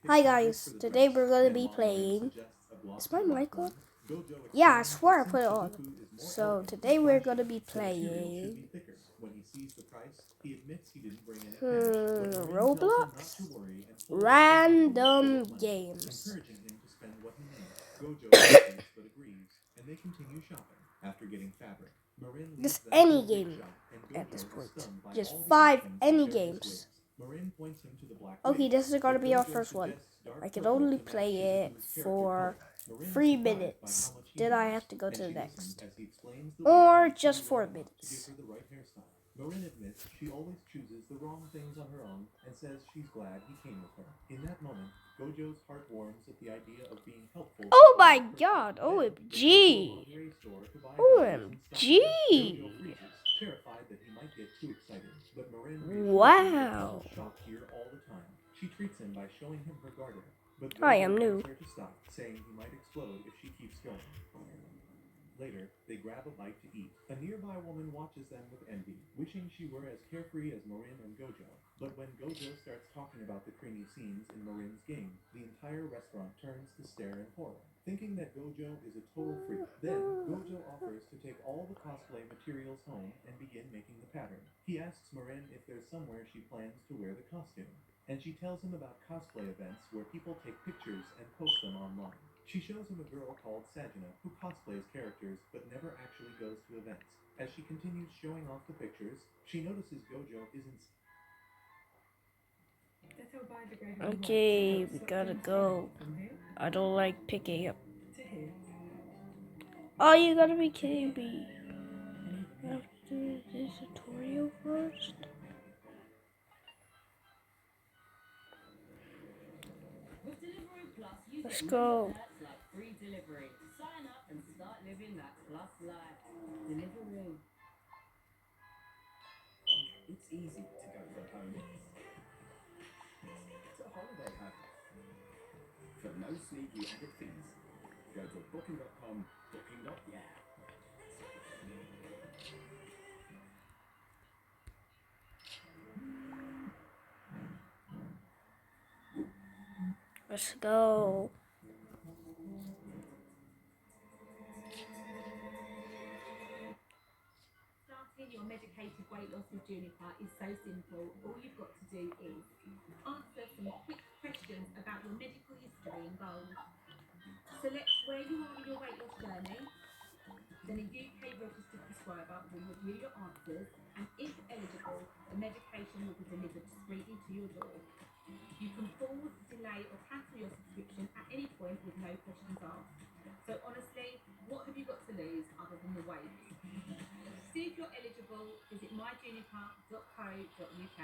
Hi guys, today we're going to be playing. Is my mic on? Yeah, I swear I put it on. So today we're going to be playing Roblox random games. Just any game at this point. Just 5 any games. Okay, this is going to be our first one. I can only play it for 3 minutes. Then I have to go to the next. Or just 4 minutes. Oh my god, OMG. OMG. Wow. Hi, I'm new. Okay, we gotta go. I don't like picking up. Oh, you gotta be kidding me. I have to do this tutorial first. Let's go. Let's go. Starting your medicated weight loss with Juniper is so simple. All you've got to do is answer some quick questions about your medical history and goals. Select where you are in your weight loss journey. Then a UK registered prescriber will review your answers, and if eligible, the medication will be delivered discreetly to your door. You can pause, delay, or cancel your subscription at any point with no questions asked. So honestly, what have you got to lose other than the weight? To see if you're eligible, visit myjuniper.co.uk.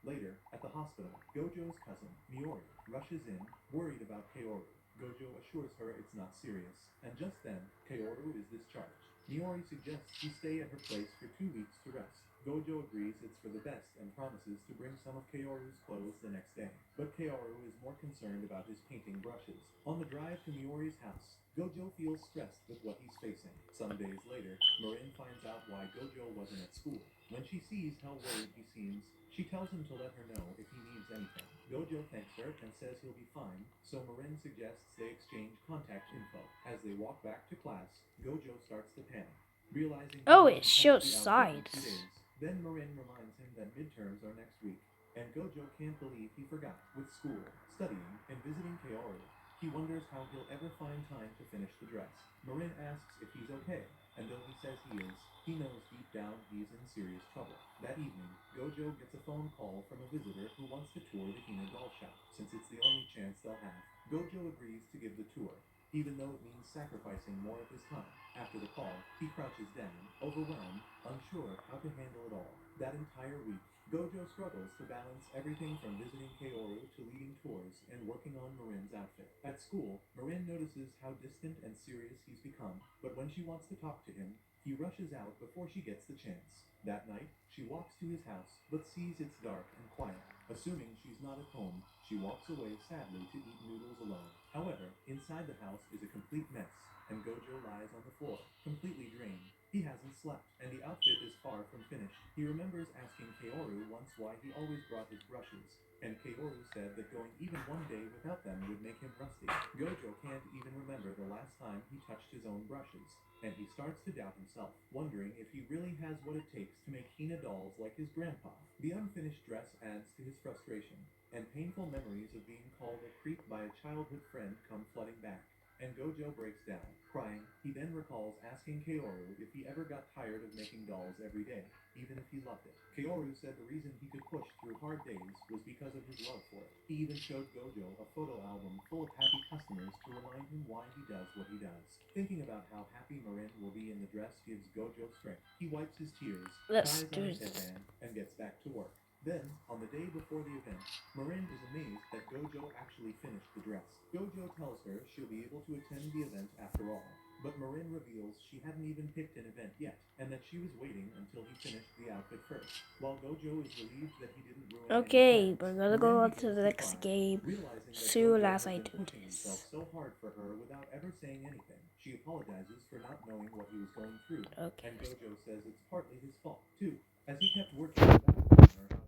Later, at the hospital, Gojo's cousin, Miori, rushes in, worried about Kaoru. Gojo assures her it's not serious, and just then, Kaoru is discharged. Miori suggests she stay at her place for 2 weeks to rest. Gojo agrees it's for the best and promises to bring some of Kaoru's clothes the next day. But Kaoru is more concerned about his painting brushes. On the drive to Miori's house, Gojo feels stressed with what he's facing. Some days later, Marin finds out why Gojo wasn't at school. When she sees how worried he seems, she tells him to let her know if he needs anything. Gojo thanks her and says he'll be fine, so Marin suggests they exchange contact info. As they walk back to class, Gojo starts to panic, realizing Oh, he it hasn't shows touched the outfit in 2 sides. days. Then Marin reminds him that midterms are next week, and Gojo can't believe he forgot. With school, studying, and visiting Kaoru, he wonders how he'll ever find time to finish the dress. Marin asks if he's okay, and though he says he is, he knows deep down he's in serious trouble. That evening, Gojo gets a phone call from a visitor who wants to tour the Hina doll shop, since it's the only chance they'll have. Gojo agrees to give the tour, even though it means sacrificing more of his time. After the call, he crouches down, overwhelmed, unsure how to handle it all. That entire week, Gojo struggles to balance everything from visiting Kaoru to leading tours and working on Marin's outfit. At school, Marin notices how distant and serious he's become, but when she wants to talk to him, he rushes out before she gets the chance. That night, she walks to his house, but sees it's dark and quiet. Assuming she's not at home, she walks away sadly to eat noodles alone. However, inside the house is a complete mess, and Gojo lies on the floor, completely drained. He hasn't slept, and the outfit is far from finished. He remembers asking Kaoru once why he always brought his brushes, and Kaoru said that going even one day without them would make him rusty. Gojo can't even remember the last time he touched his own brushes, and he starts to doubt himself, wondering if he really has what it takes to make Hina dolls like his grandpa. The unfinished dress adds to his frustration, and painful memories of being called a creep by a childhood friend come flooding back, and Gojo breaks down, crying. He then recalls asking Kaoru if he ever got tired of making dolls every day, even if he loved it. Kaoru said the reason he could push through hard days was because of his love for it. He even showed Gojo a photo album full of happy customers to remind him why he does what he does. Thinking about how happy Marin will be in the dress gives Gojo strength. He wipes his tears, Let's ties do on his this. headband, and gets back to work. Then, on the day before the event, Marin is amazed that Gojo actually finished the dress. Gojo tells her she'll be able to attend the event after all, but Marin reveals she hadn't even picked an event yet, and that she was waiting until he finished the outfit first. While Gojo is relieved that he didn't ruin Okay, any we're plans, gonna go Marin on to begins the to next cry, game realizing that soon Gojo as has I been do pushing himself this. so hard for her without ever saying anything. She apologizes for not knowing what he was going through, Okay. and Gojo says it's partly his fault, too, as he kept working without telling her how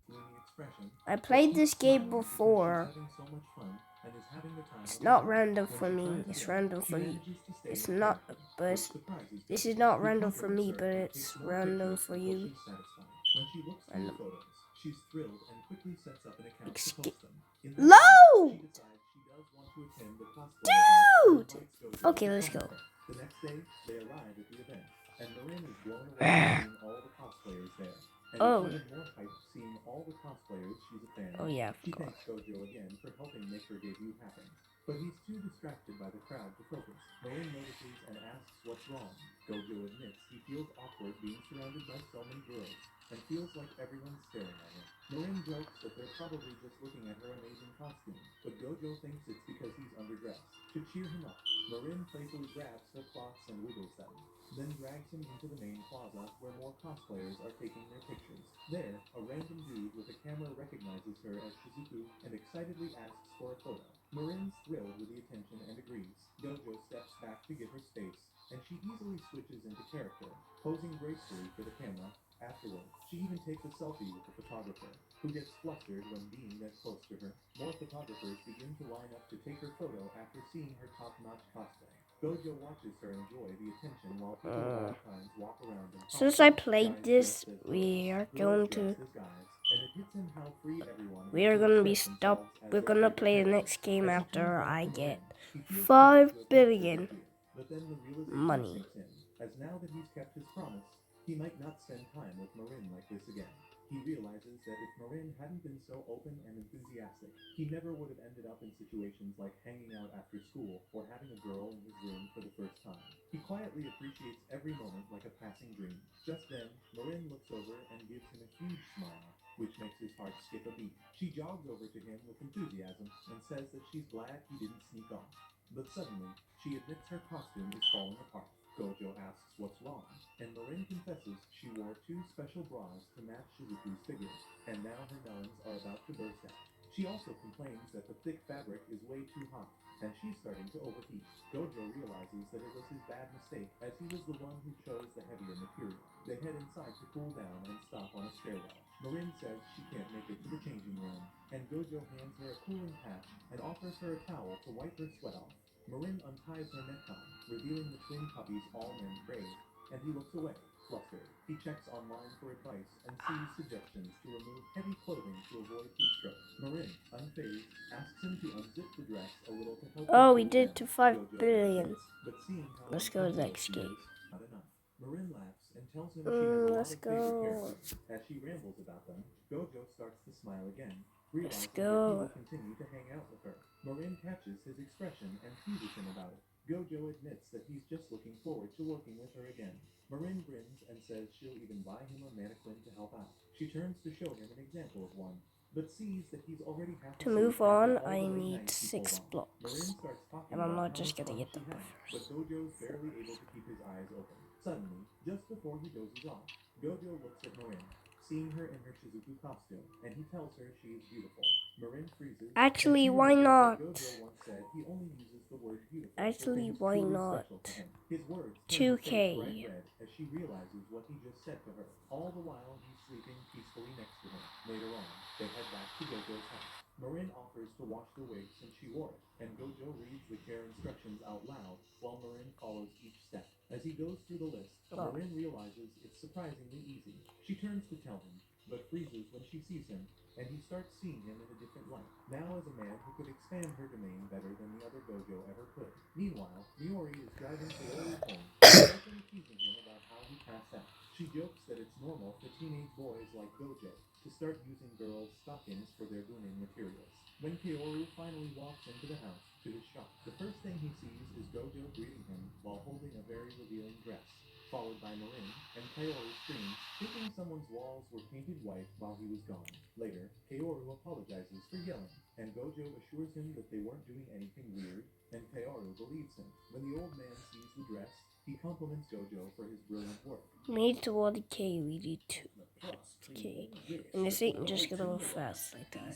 gloomy expression, I but played keeps this game smiling because before. she's having so much fun and is having the time It's of her not life. random When for she me. tries It's again, random she for you. manages to stay It's in not. character, But which surprises this Gojo. is not He random for compliments me. her But and it's takes more random pictures for until you. she's satisfied. When she looks through the Random. photos, she's thrilled and quickly sets up an account to Excuse. post them. In that moment, Low, she decides she does want to attend the cosplay event and dude. invites Gojo Okay, to let's come go. with her. The next day, they arrive at the event, and Marin is blown away seeing all the cosplayers there, and Oh. is even more hyped seeing all the cosplayers she's a fan of. Oh yeah, I She forgot. thanks Gojo again for helping make her debut happen, but he's too distracted by the crowd to focus. Marin notices and asks what's wrong. Gojo admits he feels awkward being surrounded by so many girls, and feels like everyone's staring at him. Marin jokes that they're probably just looking at her amazing costume, but Gojo thinks it's because he's underdressed. To cheer him up, Marin playfully grabs her cloths and wiggles them, then drags him into the main plaza where more cosplayers are taking their pictures. There, a random dude with a camera recognizes her as Shizuku and excitedly asks for a photo. Marin's thrilled with the attention and agrees. Gojo steps back to give her space, and she easily switches into character, posing gracefully for the camera. Afterward, she even takes a selfie with the photographer, who gets flustered when being that close to her. More photographers begin to line up to take her photo after seeing her top-notch cosplay. Gojo watches her enjoy the attention while people of all kinds walk around in Since I costumes, played guys this, dressed as we girls, are girls going to. dressed as guys, and it hits him how free everyone We is are to gonna be express stopped. themselves as We're their gonna favorite play the character. next game As he after turns back I to get Marin, he feels 5 Gojo talks a billion good deal, but then the realization money. sinks in, as now that he's kept his promise, he might not spend time with Marin like this again. He realizes that if Marin hadn't been so open and enthusiastic, he never would have ended up in situations like hanging out after school or having a girl in his room for the first time. He quietly appreciates every moment like a passing dream. Just then, Marin looks over and gives him a huge smile. which makes his heart skip a beat. She jogs over to him with enthusiasm and says that she's glad he didn't sneak off. But suddenly, she admits her costume is falling apart. Gojo asks what's wrong, and Marin confesses she wore 2 special bras to match Shizuku's figure, and now her melons are about to burst out. She also complains that the thick fabric is way too hot, and she's starting to overheat. Gojo realizes that it was his bad mistake, as he was the one who chose the heavier material. They head inside to cool down and stop on a stairwell. Marin says she can't make it to the changing room, and Gojo hands her a cooling patch and offers her a towel to wipe her sweat off. Marin unties her necktie, revealing the twin puppies all men crave, and he looks away, flustered. He checks online for advice and sees suggestions to remove heavy clothing to avoid heat stroke. Marin, unfazed, asks him to unzip the dress a little to help. Oh, we did to 5 Gojo billion. hesitates, but seeing how Let's go to the uncomfortable next she game. is, not enough. Marin laughs and tells him she has a lot Let's of favorite go. characters. As she rambles about them, Gojo starts to smile again, realizing that he go. will continue to hang out with her. Marin catches his expression and teases him about it. Gojo admits that he's just looking forward to working with her again. Marin grins and says she'll even buy him a mannequin to help out. She turns to show him an example of one, but sees that he's already half To asleep move after on, all the I late need nights he 6 pulled on. Marin blocks. starts talking And I'm about not how just much gonna fun get the she has, buffers. but Gojo's barely able to keep his eyes open. Suddenly, just before he dozes off, Gojo looks at Marin, seeing her in her Shizuku costume, and he tells her she is beautiful. Marin freezes. Actually, and she why remembers not? that Gojo once said he only uses the word beautiful Actually, for things why truly not? special to him. His words turn her 2K. face bright red as she realizes what he just said to her. All the while, he's sleeping peacefully next to him. Later on, they head back to Gojo's house. Marin offers to wash the wig since she wore it, and Gojo reads the care instructions out loud while Marin follows each step. As he goes through the list, Marin realizes it's surprisingly easy. She turns to tell him, but freezes when she sees him, and he starts seeing him in a different light. Now as a man who could expand her domain better than the other Gojo ever could. Meanwhile, Miori is driving Kaoru home, openly teasing him about how he passed out. She jokes that it's normal for teenage boys like Gojo to start using girls' stockings for their grooming materials. When Kaoru finally walks into the house, to his shock, the first thing he sees is Gojo greeting him while holding a very revealing dress, followed by Marin, and Kaoru screams, thinking someone's walls were painted white while he was gone. Later, Kaoru apologizes for yelling, and Gojo assures him that they weren't doing anything weird, and Kaoru believes him. When the old man sees the dress, he compliments Gojo for his brilliant work. We need to 1K, we need 2K. And this ain't just gonna go fast like that.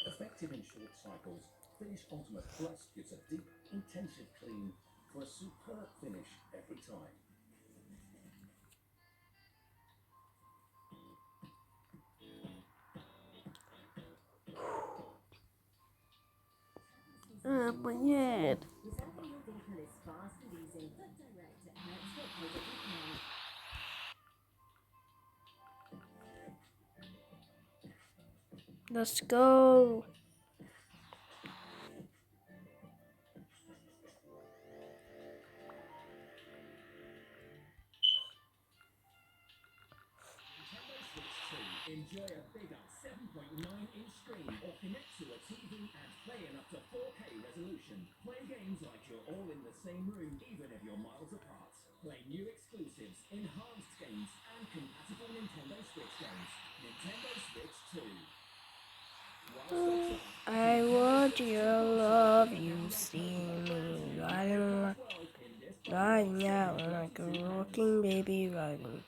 Effective in short cycles, Finish Ultimate Plus gives a deep, intensive clean for a superb finish every time. My head. Reserving your vehicle is fast and easy. Book direct at hertz.co.uk. Let's go. Enjoy a bigger 7.9-inch screen or connect to a TV and play in up to 4K resolution. Play games like you're all in the same room, even if you're miles apart. Play new exclusives, enhanced games, and compatible Nintendo Switch games. Nintendo Switch 2. I want your love, you see me riding out like a rocking baby riding.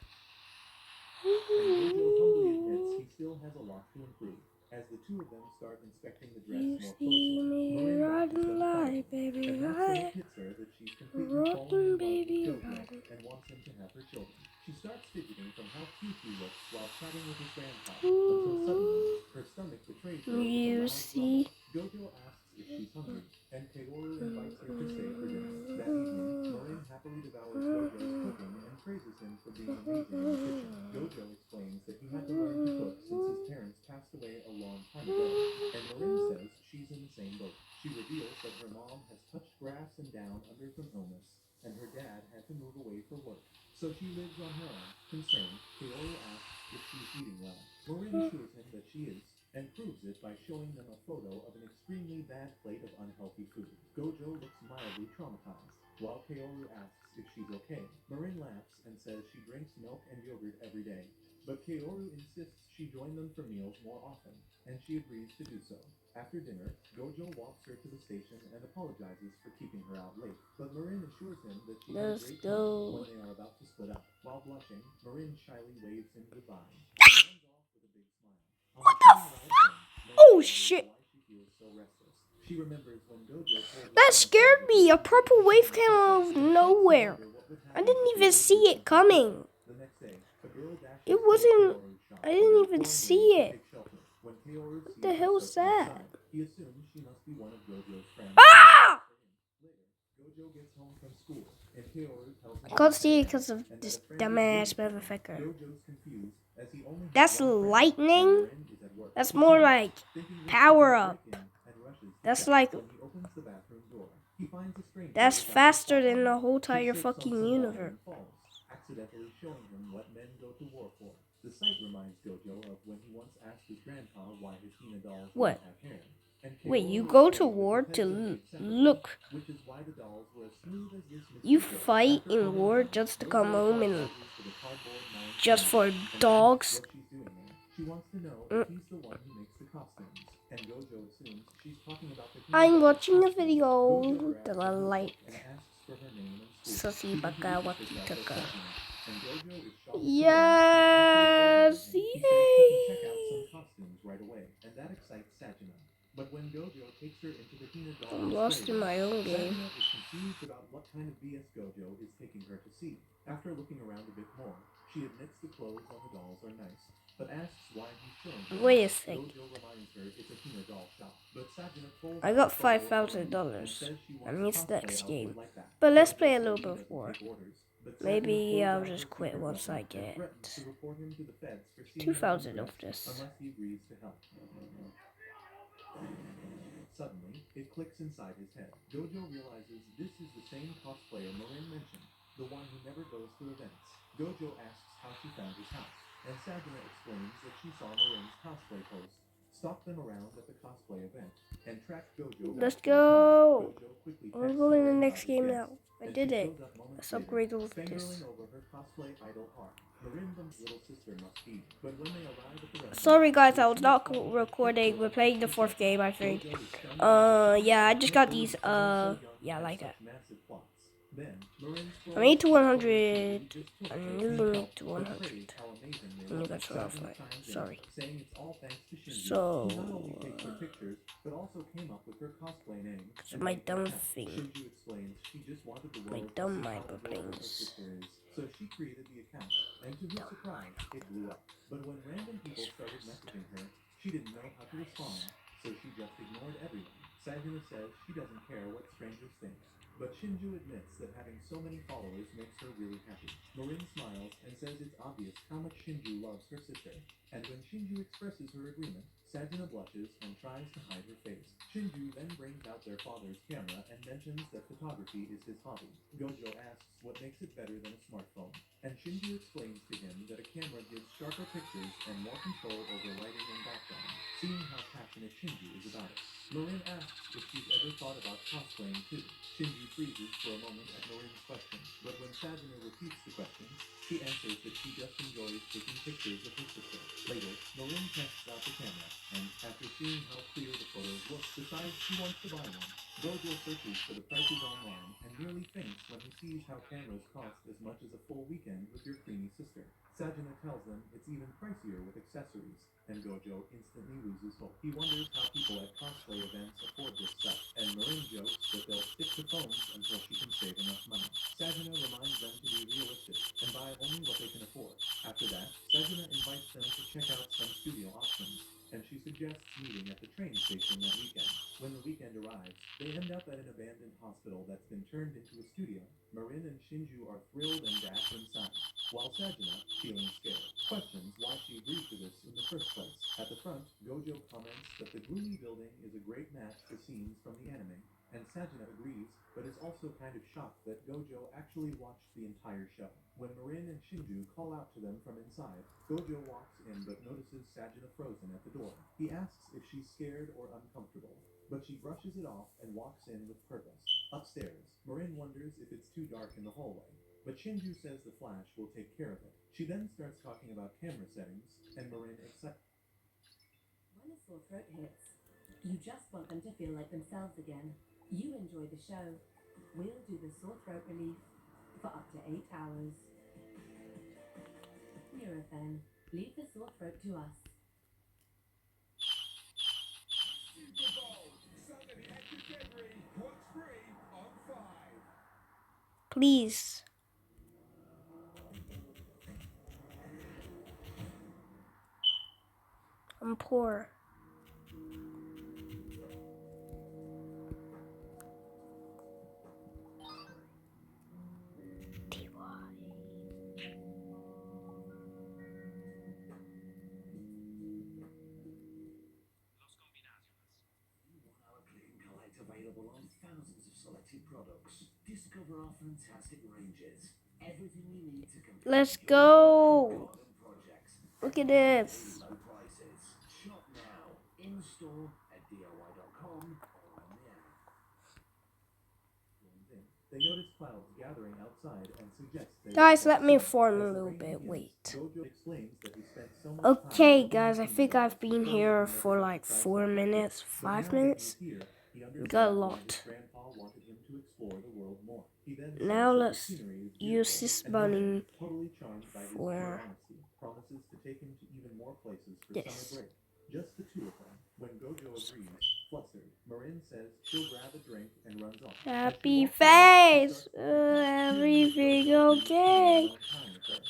And Gojo humbly admits he still has a lot to improve. As the two of them start inspecting the dress You more see closely, me Marin watches riding them like quietly, baby and that's when it riding, hits her that she's completely fallen rocking in love baby with Gojo riding. and wants him to have her children. She starts fidgeting from how cute he looks while chatting with his grandpa, until suddenly her stomach betrays her with a You loud see. rumble. Gojo asks if she's hungry, and Kaoru invites her to stay for dinner. That evening, Marin happily devours Gojo's cooking and praises him for being amazing in the kitchen. Gojo explains that he had to learn to cook since his parents passed away a long time ago, and Marin says she's in the same boat. She reveals that her mom has touched grass and down under from illness, and her dad had to move away for work. So she lives on her own. Concerned, Kaoru asks if she's eating well. Marin assures him that she is, and proves it by showing them a photo of an extremely bad plate of unhealthy food. Gojo looks mildly traumatized, while Kaoru asks if she's okay. Marin laughs and says she drinks milk and yogurt every day, but Kaoru insists she join them for meals more often, and she agrees to do so. After dinner, Gojo walks her to the station and apologizes for keeping her out late, but Marin assures him that she had a Let's great go. time when they are about to split up. While blushing, Marin shyly waves him goodbye and runs off with a big smile. On the train ride home, Marin Oh wonders shit! why she feels so restless. She remembers when Gojo told her That son scared me. A purple wave came out of and starts to nowhere. wonder what would I happen didn't if even Gojo see did it something coming. different. The next day, a girl dashes It toward wasn't. Kaoru's shop, I didn't even pouring see rain to it. take shelter. When Kaoru What sees the her hell is searching that? outside, he assumes she must be one of Gojo's friends. Ah! Later, Gojo gets home from school, and Kaoru tells him I can't about see it her because of and that this a friend is dumbass waiting for him. motherfucker. Gojo's confused as he only has That's one friend, lightning? and Marin is at work. That's He more panics, like thinking this power could be a up. break-in, and rushes to That's check. like. When he opens the bathroom door, he finds a stranger That's without his faster sock than on. the whole She entire slips on fucking some water universe. and falls, accidentally showing him what men go to war for. The sight reminds Gojo of when he once asked his grandpa why his Hina dolls What? didn't have hair. And Wait, you Kaoru go to explained that war his to heads are made separately, look. which is why the dolls were as smooth as this You mosquito. fight After in calming war down, just to Gojo come home and apologizes for the cardboard nine just for and asks dogs. what she's doing there. She wants to know if he's the one who makes the costumes, and Gojo assumes she's talking about the Hina I'm doll's watching a costumes. video Gojo that grabs I a like. notebook and asks for her name and school. Sussy She baka introduces waki herself as taka. Sajina, and Gojo is shocked to learn Yes, she's actually older than him. He says she can check out some yay! costumes right away, and that excites Sajina. But when Gojo takes her into the Hina doll I'm display lost in room, my own game. Sajina is confused about what kind of BS Gojo is taking her to see. After looking around a bit more, she admits the clothes on the dolls are nice, but asks why he's showing her. Wait a sec. Gojo reminds her it's a Hina doll shop, but Sajina pulls I out got a photo of Marin and $5,000. says she That wants a means cosplay next outfit game. like that. But let's Gojo play a says little he bit doesn't more. take orders, but Sajina Maybe pulls I'll out her just secret quit once weapon I and get threatens to report him to the feds for seeing her 2,000 of undressed this. unless he agrees to help. Suddenly, it clicks inside his head. Gojo realizes this is the same cosplayer Marin mentioned, the one who never goes to events. Gojo asks how she found his house, and Sajina explains that she saw Marin's cosplay posts, stalked them around at the cosplay event, and tracked Gojo back Let's to his home. go. Gojo quickly I'm texts going to the Marin next about his game guest, now. I and did she it. shows up moments Let's later, upgrade over this. fangirling over her cosplay idol heart. Marin thinks little sister must be, but when they arrive at the restaurant, Sorry guys, I was not recording. We're playing the fourth game, I think. Yeah, I just got these, yeah, like that. I made to 100. I nearly made to 100. And you guys were offline. Sorry. So, because of my dumb thing. My dumb mind brains. So she created the account, and to her surprise, it blew up. But when random people started messaging her, she didn't know how to respond, so she just ignored everyone. Sajina says she doesn't care what strangers think. But Shinju admits that having so many followers makes her really happy. Marin smiles and says it's obvious how much Shinju loves her sister. And when Shinju expresses her agreement, Sajina blushes and tries to hide her face. Shinju then brings out their father's camera and mentions that photography is his hobby. Gojo asks what makes it better than a smartphone, and Shinju explains to him that a camera gives sharper pictures and more control over lighting and background, seeing how passionate Shinju is about it. Marin asks if she's ever thought about cosplaying too. Shinju freezes for a moment at Marin's question, but when Sajina repeats the question, she answers that she just enjoys taking pictures of her sister. Later, Marin tests out the camera, and after seeing how clear the photos look, decides she wants to buy one. Gojo searches for the prices online and nearly faints when he sees how cameras cost as much as a full weekend with your creamy sister. Sajina tells them it's even pricier with accessories, and Gojo instantly loses hope. He wonders how people at cosplay events afford this stuff, and Marin jokes that they'll stick to phones until she can save enough money. Sajina reminds them to be realistic and buy only what they can afford. After that, Sajina invites them to check out some studio options, and she suggests meeting at the train station that weekend. When the weekend arrives, they end up at an abandoned hospital that's been turned into a studio. Marin and Shinju are thrilled and dash inside, while Sajina, feeling scared, questions why she agreed to this in the first place. At the front, Gojo comments that the gloomy building is a great match for scenes from the anime, and Sajina agrees, but is also kind of shocked that Gojo actually watched the entire show. When Marin and Shinju call out to them from inside, Gojo walks in but notices Sajina frozen at the door. He asks if she's scared or uncomfortable, but she brushes it off and walks in with purpose. Upstairs, Marin wonders if it's too dark in the hallway, but Shinju says the Flash will take care of it. She then starts talking about camera settings, and Marin excites. When a sore throat hits, you just want them to feel like themselves again. You enjoy the show. We'll do the sore throat relief for up to 8 hours. Nurofen. Leave the sore throat to us. Super Bowl, Sunday the 8th of February. Watch free on 5. Please. I'm poor. Click and collect available on thousands of selected products. Discover our fantastic ranges. Everything you need to complete Let's your go. garden projects. Look at this. Low prices. Shop now. In store at DIY.com or on the app. They notice clouds gathering outside and suggest they Guys, will let me stop soon. inform As a the little rain bit. begins, Wait. Gojo explains that he spent so much Okay, time guys, I looking think for I've been the here never for got to like try 4 stuff like minutes, this. But 5 now that minutes. he's here, he We got a understands why lot. his grandpa wanted him to explore the world more. He then Now says that the let's scenery is use beautiful, this and Marin, button totally charmed by his for pure honesty, promises to take him to even more places for summer this. break. Just the two of them. When Gojo agrees, flustered, Marin says she'll grab a drink and runs off. Happy face. Everything okay?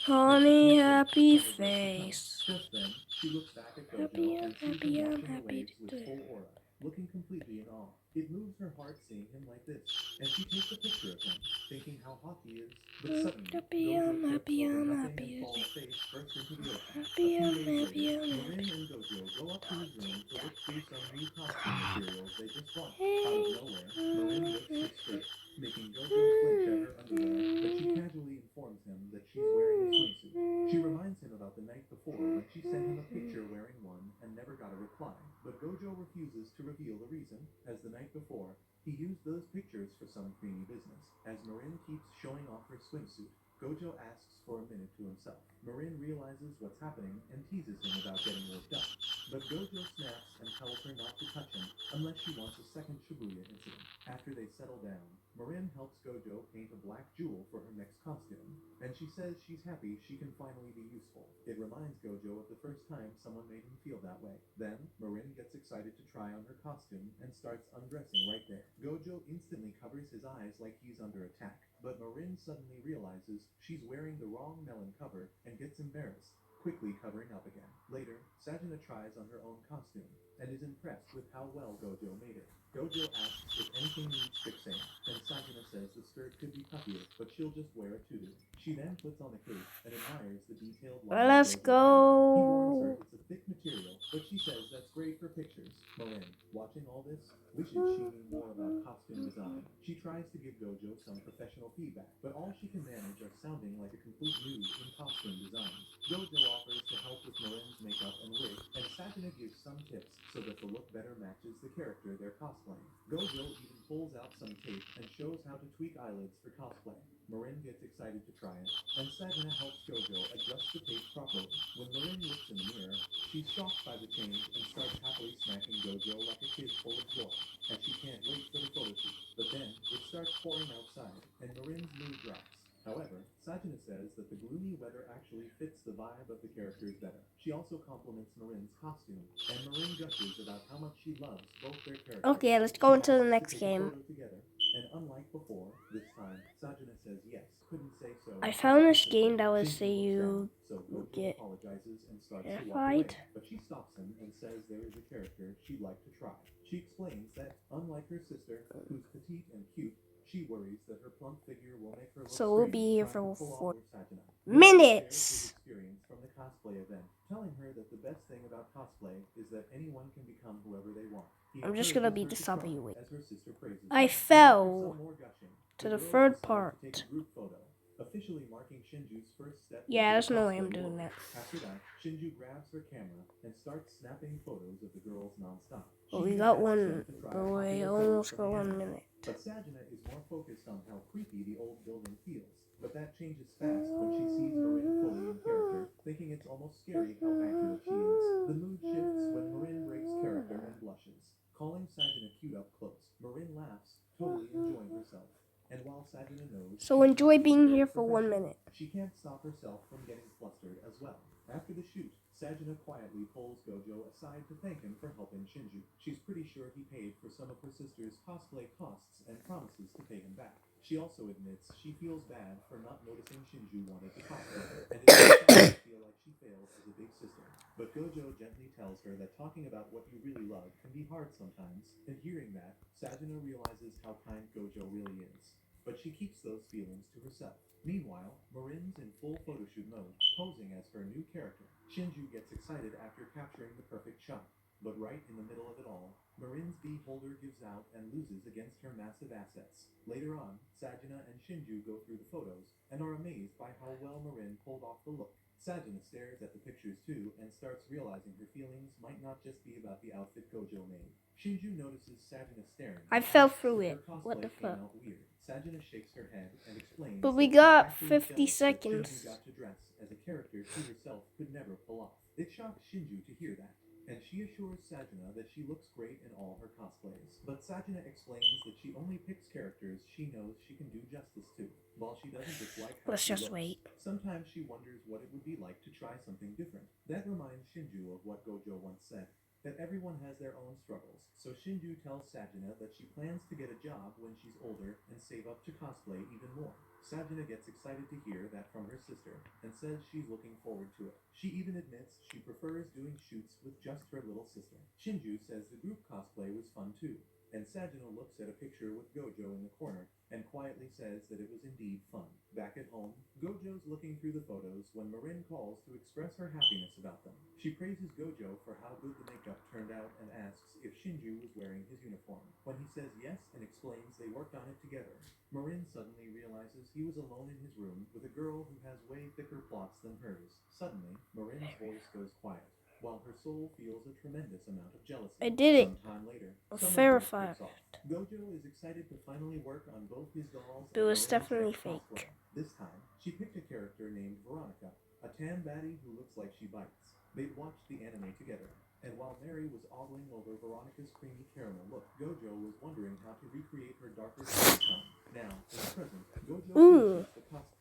Honey, happy face. Just then, she looks back at Gojo Happy, and I'm sees happy, him I'm watching the happy waves to with do it. full aura, looking completely in awe. It moves her heart seeing him like this, and she takes a picture of him, thinking how hot he is. But suddenly, Happy, Gojo I'm trips happy, over I'm nothing happy and to falls do it. face first into the ocean. A Happy, few I'm days happy, later, I'm Marin happy. and Gojo go up to his room to look through some new costume materials they just bought. Out of nowhere, Marin lifts her skirt, making Gojo flinch at her underwear, but she casually informs him that she's wearing a swimsuit. She reminds him about the night before when she sent him a picture wearing one and never got a reply. But Gojo refuses to reveal the reason, as the night before, he used those pictures for some creamy business. As Marin keeps showing off her swimsuit, Gojo asks for a minute to himself. Marin realizes what's happening and teases him about getting worked up. But Gojo snaps and tells her not to touch him unless she wants a second Shibuya incident. After they settle down, Marin helps Gojo paint a black jewel for her next costume, and she says she's happy she can finally be useful. It reminds Gojo of the first time someone made him feel that way. Then, Marin gets excited to try on her costume and starts undressing right there. Gojo instantly covers his eyes like he's under attack, but Marin suddenly realizes she's wearing the wrong melon cover and gets embarrassed, quickly covering up again. Later, Sajina tries on her own costume and is impressed with how well Gojo made it. Gojo asks if anything needs fixing, and Sajina says the skirt could be puffier, but she'll just wear a tutu. She then puts on the cape and admires the detailed line. Let's He warns go. her it's a thick material, but she says that's great for pictures. Marin, watching all this, wishes she knew more about costume design. She tries to give Gojo some professional feedback, but all she can manage are sounding like a complete noob in costume design. Gojo offers to help with Marin's makeup and wig, and Sajina gives some tips so that the look better matches the character they're cosplaying. Gojo even pulls out some tape and shows how to tweak eyelids for cosplay. Marin gets excited to try it, and Sajina helps Gojo adjust the tape properly. When Marin looks in the mirror, she's shocked by the change and starts happily smacking Gojo like a kid full of joy, as she can't wait for the photo shoot. But then, it starts pouring outside, and Marin's mood drops. However, Sajina says that the gloomy weather actually fits the vibe of the characters better. She also compliments Marin's costume, and Marin gushes about how much she loves both their characters. Okay, let's go into the next game. Together, and unlike before, this time, Sajina says yes. Couldn't say so. I found this game that would say you So Gojo get apologizes and starts to walk terrified. away, but she stops him and says there is a character she'd like to try. She explains that, unlike her sister, who's petite and cute, she worries that her plump figure will make her look So we'll strange be here trying for to pull 4 off Sajina. minutes. Shares his experience from the cosplay event, telling her that the best thing about cosplay is that anyone can become whoever they want. He I'm just gonna encourages beat her this to up try, you wait. as her sister praises I her. fell After some more gushing, to the girls third decide part. to take a group photo, officially marking Shinju's first step Yeah, into there's the no way cosplay I'm doing world. that. After that, Shinju grabs her camera and starts snapping photos of the girls nonstop. But She we even got asks one, them to try boy, popular almost photos got from the 1 anime. minute. But Sajina is more focused on how creepy the old building feels, but that changes fast when she sees Marin fully in character, thinking it's almost scary how accurate she is. The mood shifts when Marin breaks character and blushes. Calling Sajina cute up close, Marin laughs, totally enjoying herself. And while Sajina knows So she's enjoy not being very here for 1 professional, minute. she can't stop herself from getting flustered as well. After the shoot, Sajina quietly pulls Gojo aside to thank him for helping Shinju. She's pretty sure he paid for some of her sister's cosplay costs and promises to pay him back. She also admits she feels bad for not noticing Shinju wanted to cosplay, and it makes her feel like she failed as a big sister. But Gojo gently tells her that talking about what you really love can be hard sometimes, and hearing that, Sajina realizes how kind Gojo really is. But she keeps those feelings to herself. Meanwhile, Marin's in full photoshoot mode, posing as her new character. Shinju gets excited after capturing the perfect shot. But right in the middle of it all, Marin's beholder gives out and loses against her massive assets. Later on, Sajina and Shinju go through the photos and are amazed by how well Marin pulled off the look. Sajina stares at the pictures too and starts realizing her feelings might not just be about the outfit Gojo made. Shinju notices Sajina staring. I fell asks through if it. her What the cosplay came fuck? out weird. Sajina shakes her head and explains But we that she's got actually 50 jealous that seconds. Shinju got to dress as a character she herself could never pull off. It shocks Shinju to hear that, and she assures Sajina that she looks great in all her cosplays. But Sajina explains that she only picks characters she knows she can do justice to. While she doesn't dislike how Let's she just looks, wait. sometimes she wonders what it would be like to try something different. That reminds Shinju of what Gojo once said, that everyone has their own struggles. So Shinju tells Sajina that she plans to get a job when she's older and save up to cosplay even more. Sajina gets excited to hear that from her sister and says she's looking forward to it. She even admits she prefers doing shoots with just her little sister. Shinju says the group cosplay was fun too, and Sajina looks at a picture with Gojo in the corner and quietly says that it was indeed fun. Back at home, Gojo's looking through the photos when Marin calls to express her happiness about them. She praises Gojo for how good the makeup turned out and asks if Shinju was wearing his uniform. When he says yes and explains they worked on it together, Marin suddenly realizes he was alone in his room with a girl who has way thicker plots than hers. Suddenly, Marin's voice goes quiet, while her soul feels a tremendous amount of jealousy. I did it. Sometime later, I'm summer break verified. kicks off. Gojo is excited to finally work on both his dolls It and was Marin's definitely next cosplay. fake. This time, she picked a character named Veronica, a tan baddie who looks like she bites. They'd watched the anime together, and while Mary was ogling over Veronica's creamy caramel look, Gojo was wondering how to recreate her darker skin tone. Now, in the present, Gojo finishes the cosplay.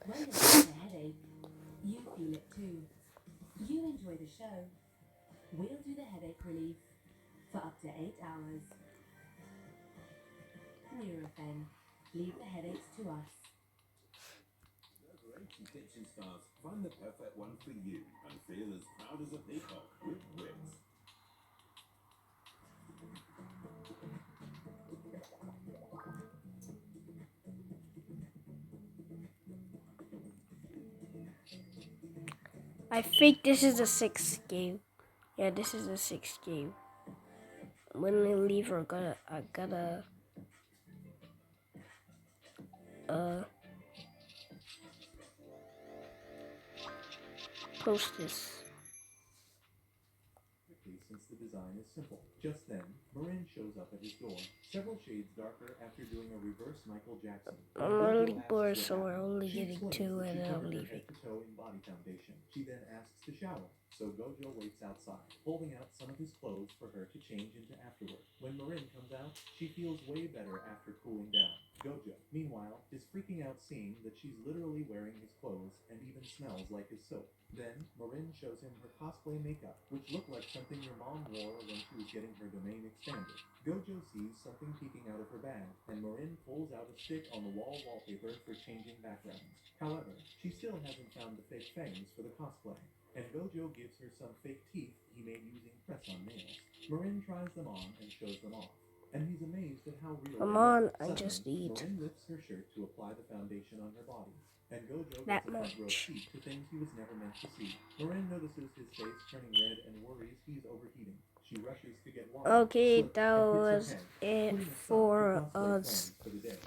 When you've got a headache, you feel it too. You enjoy the show. We'll do the headache relief for up to 8 hours. Nurofen. Leave the headaches to us. For 80 kitchen stars, find the perfect one for you and feel as proud as a peacock with Wix. I think this is the 6th game. Yeah, this is the 6th game. When we leave, I gotta post this. Since the design is simple. Just then, Marin shows up at his door, several shades darker after doing a reverse Michael Jackson. I'm really bored, so we're only getting 2 and I'm leaving. Head to toe in body foundation. She then asks to shower, so Gojo waits outside, holding out some of his clothes for her to change into afterward. When Marin comes out, she feels way better after cooling down. Gojo, meanwhile, is freaking out seeing that she's literally wearing his clothes and even smells like his soap. Then, Marin shows him her cosplay makeup, which looked like something your mom wore when she was getting her domain expanded. Gojo sees something peeking out of her bag, and Marin pulls out a stick on the wall wallpaper for changing backgrounds. However, she still hasn't found the fake fangs for the cosplay, and Gojo gives her some fake teeth he made using press-on nails. Marin tries them on and shows them off, and he's amazed at how real Come they on, look. I just Suddenly, eat. Marin lifts her shirt to apply the foundation on her body, and Gojo That gets a front row much. seat to things he was never meant to see. Marin notices his face turning red and worries he's overheating. She rushes to get water, Okay, slips, that and hits was her head, it putting aside for her cosplay us plans for the day.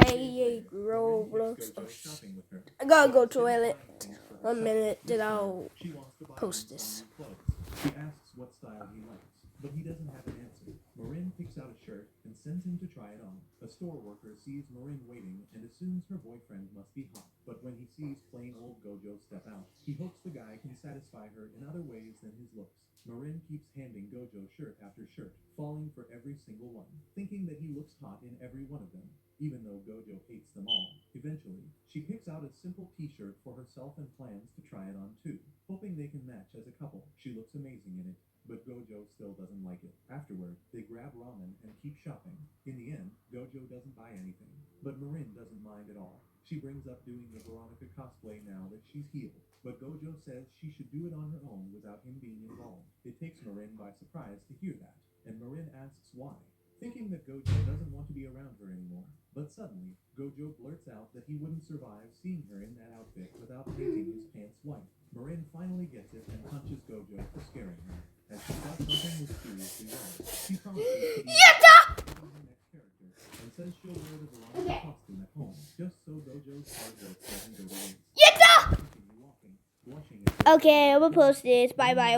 playing Marin Roblox. takes Oh, Gojo shopping with her. I gotta But go instead of toilet. buying things for 1 herself, minute, this then time, I'll she wants to buy post him some this. new clothes. She asks what style he likes, but he doesn't have an answer. Marin picks out a shirt and sends him to try it on. A store worker sees Marin waiting and assumes her boyfriend must be hot. But when he sees plain old Gojo step out, he hopes the guy can satisfy her in other ways than his looks. Marin keeps handing Gojo shirt after shirt, falling for every single one, thinking that he looks hot in every one of them, even though Gojo hates them all. Eventually, she picks out a simple t-shirt for herself and plans to try it on too, hoping they can match as a couple. She looks amazing in it, but Gojo still doesn't like it. Afterward, they grab ramen and keep shopping. In the end, Gojo doesn't buy anything, but Marin doesn't mind at all. She brings up doing the Veronica cosplay now that she's healed, but Gojo says she should do it on her own without him being involved. It takes Marin by surprise to hear that, and Marin asks why, thinking that Gojo doesn't want to be around her anymore. But suddenly, Gojo blurts out that he wouldn't survive seeing her in that outfit without painting his pants white. Marin finally gets it and punches Gojo for scaring her. As she thought something was seriously wrong, she promises to be her next character and says she'll wear the Veronica costume at home, just so Gojo's hard work doesn't go to waste. Continue walking, blushing as Okay, I'm gonna post this. Bye bye.